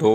2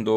2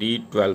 D12۔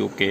UK۔